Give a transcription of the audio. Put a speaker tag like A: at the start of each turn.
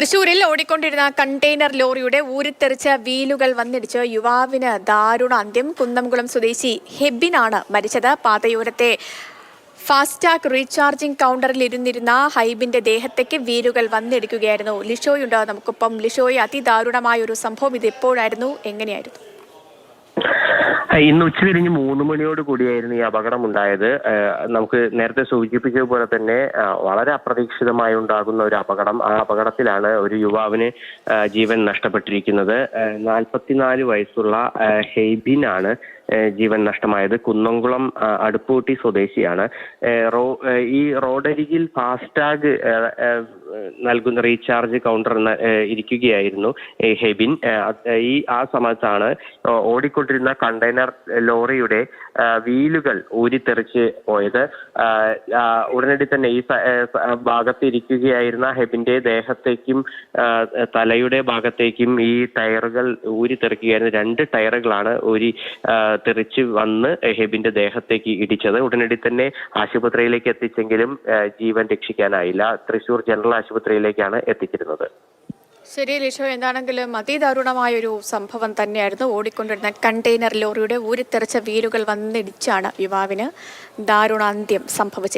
A: തൃശൂരിൽ ഓടിക്കൊണ്ടിരുന്ന കണ്ടെയ്നർ ലോറിയുടെ ഊരിത്തെറിച്ച വീലുകൾ വന്നിടിച്ച് യുവാവിന് ദാരുണ അന്ത്യം. കുന്നംകുളം സ്വദേശി ഹെബിനാണ് മരിച്ചത്. പാതയോരത്തെ ഫാസ്ടാഗ് റീചാർജിംഗ് കൗണ്ടറിൽ ഇരുന്നിരുന്ന ഹൈബിന്റെ ദേഹത്തേക്ക് വീലുകൾ വന്നിടിക്കുകയായിരുന്നു. ലിഷോയുണ്ട് നമുക്കൊപ്പം. ലിഷോയെ, അതിദാരുണമായ ഒരു സംഭവം ഇത് എപ്പോഴായിരുന്നു, എങ്ങനെയായിരുന്നു?
B: ഇന്ന് ഉച്ചതിരിഞ്ഞ് 3 മണിയോട് കൂടിയായിരുന്നു ഈ അപകടം ഉണ്ടായത്. നമുക്ക് നേരത്തെ സൂചിപ്പിച്ചതുപോലെ തന്നെ വളരെ അപ്രതീക്ഷിതമായി ഉണ്ടാകുന്ന ഒരു അപകടം. ആ അപകടത്തിലാണ് ഒരു യുവാവിന് ജീവൻ നഷ്ടപ്പെട്ടിരിക്കുന്നത്. 44 വയസ്സുള്ള ഹെയ്ബിനാണ് ജീവൻ നഷ്ടമായത്. കുന്നംകുളം അടുപ്പൂട്ടി സ്വദേശിയാണ്. ഈ റോഡരികിൽ ഫാസ്ടാഗ് നൽകുന്ന റീചാർജ് കൗണ്ടർ ഇരിക്കുകയായിരുന്നു ഹെബിൻ. ആ സമയത്താണ് ഓടിക്കൊണ്ടിരുന്ന കണ്ടെയ്നർ ലോറിയുടെ വീലുകൾ ഊരിത്തെറിച്ച് പോയത്. ഉടനടി തന്നെ ഈ ഭാഗത്ത് ഇരിക്കുകയായിരുന്ന ഹെബിന്റെ ദേഹത്തേക്കും തലയുടെ ഭാഗത്തേക്കും ഈ ടയറുകൾ ഊരിത്തെറിക്കുകയായിരുന്നു. 2 ടയറുകളാണ് തെറിച്ച് വന്ന് ഹെബിന്റെ ദേഹത്തേക്ക് ഇടിച്ചത്. ഉടനടി തന്നെ ആശുപത്രിയിലേക്ക് എത്തിച്ചെങ്കിലും ജീവൻ രക്ഷിക്കാനായില്ല. തൃശൂർ ജനറൽ ആശുപത്രിയിലേക്കാണ് എത്തിച്ചിരുന്നത്.
A: ശരി ലിഷോ, എന്താണെങ്കിലും അതിദാരുണമായൊരു സംഭവം തന്നെയായിരുന്നു. ഓടിക്കൊണ്ടിരുന്ന കണ്ടെയ്നർ ലോറിയുടെ ഊരിത്തെറിച്ച വീലുകൾ വന്നിടിച്ചാണ് യുവാവിന് ദാരുണാന്ത്യം സംഭവിച്ചത്.